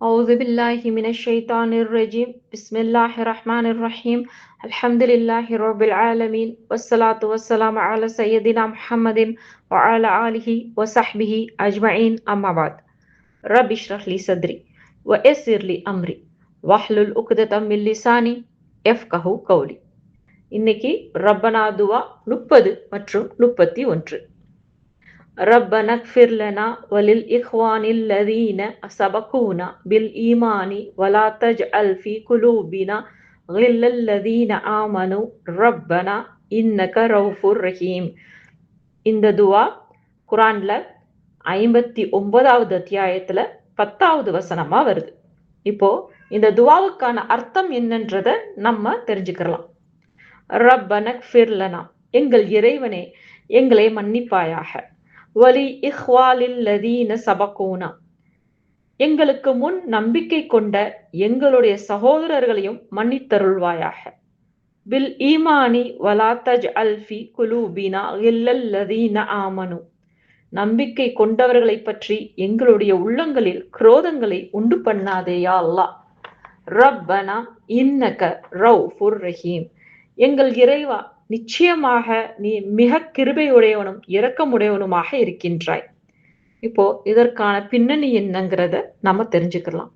أعوذ بالله من الشيطان الرجيم بسم الله الرحمن الرحيم الحمد لله رب العالمين والصلاة والسلام على سيدنا محمد وعلى آله وصحبه أجمعين أما بعد رب اشرح لي صدري ويسر لي أمري واحلل عقدة من لساني يفقهوا قولي. இன்னைக்கு ரப்பனா துவா 30 மற்றும் 31. ربنا اغفر لنا وللإخوان الذين سبقونا بالإيمان ولا تجعل في قلوبنا غلا للذين آمنوا ربنا إنك رؤوف رحيم. இந்த துவா குரான்ல 59வது அத்தியாயத்துல 10வது வசனமா வருது. இப்போ இந்த துவாவுக்கான அர்த்தம் என்னன்றத நம்ம தெரிஞ்சுக்கலாம். ரப்பனா இக்ஃபிர் லனா, எங்கள் இறைவனே எங்களை மன்னிப்பாயாக. வலி இஹ்வாலில்லதீன சபகூனா, எங்களுக்கு முன் நம்பிக்கை கொண்ட எங்களுடைய சகோதரர்களையும் மன்னித்தருள்வாயாக. பில் ஈமானி வலா தஜ்அல் ஃபீ குலூபினா கில்லல்லதீன ஆமனு, நம்பிக்கை கொண்டவர்களை பற்றி எங்களுடைய உள்ளங்களில் குரோதங்களை உண்டு பண்ணாதே யா அல்லாஹ். ரப்பனா இன்னக ரவுஃபுர் ரஹீம், எங்கள் இறைவா நிச்சயமாக நீ மிக கிருபையுடையவனும் இரக்கமுடையவனுமாக இருக்கின்றாய். இப்போ இதற்கான பின்னணி என்னங்கிறத நம்ம தெரிஞ்சுக்கலாம்.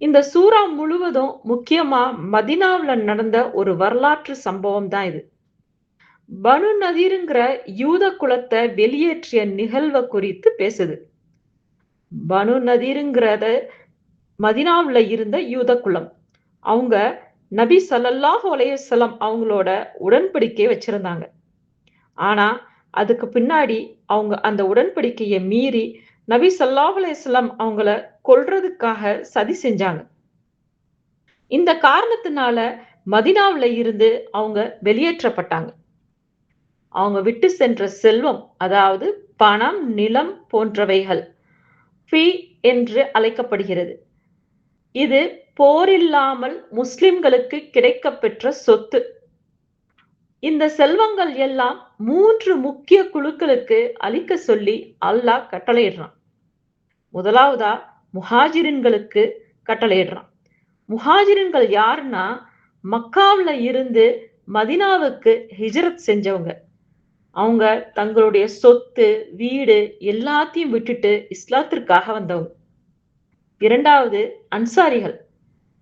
இந்த சூரா முழுவதும் முக்கியமா மதீனாவுல நடந்த ஒரு வரலாற்று சம்பவம் தான் இது. பனு நதீருங்கிற யூத குலத்தை வெளியேற்றிய நிகழ்வை குறித்து பேசுது. பனு நதீருங்கிறத மதீனாவுல இருந்த யூத குலம், அவங்க நபி ஸல்லல்லாஹு அலைஹி வஸல்லம் அவங்களோட உடன்படிக்கை வச்சிருந்தாங்க. ஆனா அதுக்கு பின்னாடி அவங்க அந்த உடன்படிக்கையை மீறி நபி ஸல்லல்லாஹு அலைஹி வஸல்லம் அவங்கள கொல்றதுக்காக சதி செஞ்சாங்க. இந்த காரணத்தினால மதீனாவுல இருந்து அவங்க வெளியேற்றப்பட்டாங்க. அவங்க விட்டு சென்ற செல்வம், அதாவது பணம், நிலம் போன்றவைகள் ஃபீ என்று அழைக்கப்படுகிறது. இது போரில்லாமல் முஸ்லிம்களுக்கு கிடைக்கப்பெற்ற சொத்து. இந்த செல்வங்கள் எல்லாம் 3 முக்கிய குழுக்களுக்கு அளிக்க சொல்லி அல்லாஹ் கட்டளையிடுறான். முதலாவதா முஹாஜிரின்களுக்கு கட்டளையிடுறான். முஹாஜிரின்கள் யாருன்னா, மக்காவுல இருந்து மதீனாவுக்கு ஹிஜ்ரத் செஞ்சவங்க. அவங்க தங்களுடைய சொத்து, வீடு எல்லாத்தையும் விட்டுட்டு இஸ்லாத்திற்காக வந்தவங்க. இரண்டாவது அன்சாரிகள்,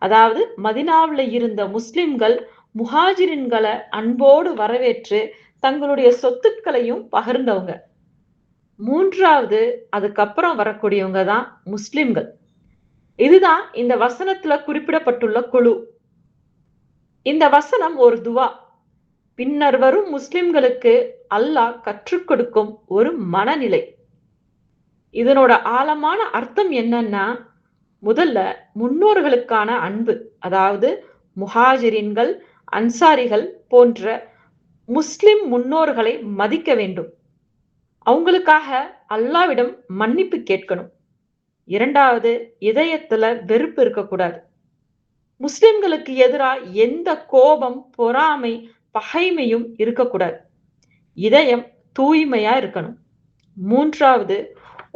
அதாவது மதீனாவுல இருந்த முஸ்லிம்கள் முஹாஜிரின்களை அன்போடு வரவேற்று தங்களுடைய சொத்துக்களையும் பகிர்ந்தவங்க. மூன்றாவது அதுக்கப்புறம் வரக்கூடியவங்க தான் முஸ்லிம்கள். இதுதான் இந்த வசனத்துல குறிப்பிடப்பட்டுள்ள குழு. இந்த வசனம் ஒரு துவா, பின்னர் வரும் முஸ்லிம்களுக்கு அல்லாஹ் கற்றுக் கொடுக்கும் ஒரு மனநிலை. இதனோட ஆழமான அர்த்தம் என்னன்னா, முதல்ல முன்னோர்களுக்கான அன்பு, அதாவது முஹாஜிரின்கள், அன்சாரிகள் போன்ற முஸ்லிம் முன்னோர்களை மதிக்க வேண்டும். அவங்களுக்காக அல்லாவிடம் மன்னிப்பு கேட்கணும். இரண்டாவது, இதயத்துல வெறுப்பு இருக்கக்கூடாது. முஸ்லிம்களுக்கு எதிராக எந்த கோபம், பொறாமை, பகைமையும் இருக்கக்கூடாது. இதயம் தூய்மையா இருக்கணும். மூன்றாவது,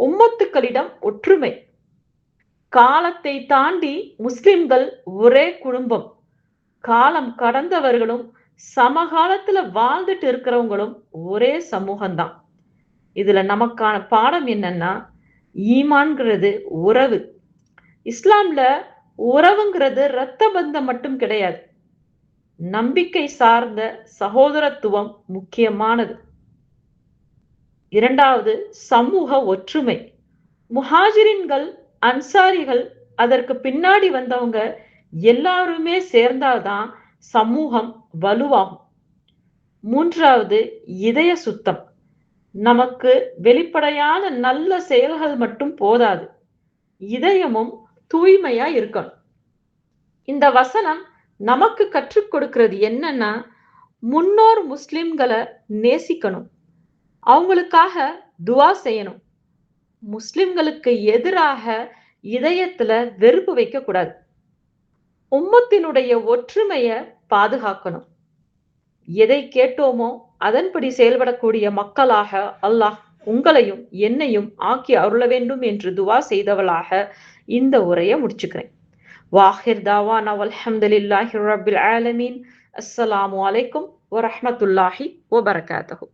உம்மத்துக்களிடம் ஒற்றுமை. காலத்தை தாண்டி முஸ்லிம்கள் ஒரே குடும்பம். காலம் கடந்தவர்களும் சமகாலத்துல வாழ்ந்துட்டு இருக்கிறவங்களும் ஒரே சமூகம்தான். இதுல நமக்கான பாடம் என்னன்னா, ஈமான்ங்கிறது உறவு. இஸ்லாம்ல உறவுங்கிறது இரத்த பந்தம் மட்டும் கிடையாது. நம்பிக்கை சார்ந்த சகோதரத்துவம் முக்கியமானது. இரண்டாவது, சமூக ஒற்றுமை. முஹாஜிரின்கள், அன்சாரிகள், அதற்கு பின்னாடி வந்தவங்க எல்லாருமே சேர்ந்தாதான் சமூகம் வலுவாகும். மூன்றாவது, இதய சுத்தம். நமக்கு வெளிப்படையான நல்ல செயல்கள் மட்டும் போதாது, இதயமும் தூய்மையா இருக்கணும். இந்த வசனம் நமக்கு கற்றுக் கொடுக்கிறது என்னன்னா, முன்னோர் முஸ்லிம்களை நேசிக்கணும், அவங்களுக்காக துவா செய்யணும். முஸ்லிம்களுக்கு எதிராக இதயத்துல வெறுப்பு வைக்க கூடாது. உம்மத்தினுடைய ஒற்றுமைய பாதுகாக்கணும். எதை கேட்டோமோ அதன்படி செயல்படக்கூடிய மக்களாக அல்லாஹ் உங்களையும் என்னையும் ஆக்கி அருள வேண்டும் என்று துவா செய்தவளாக இந்த உரையை முடிச்சுக்கிறேன். வாஹிர் தாவானா வல்ஹம்துலில்லாஹி ரப்பில் ஆலமீன். அஸ்ஸலாமு அலைக்கும் வரஹ்மத்துல்லாஹி வபரகாத்துஹு.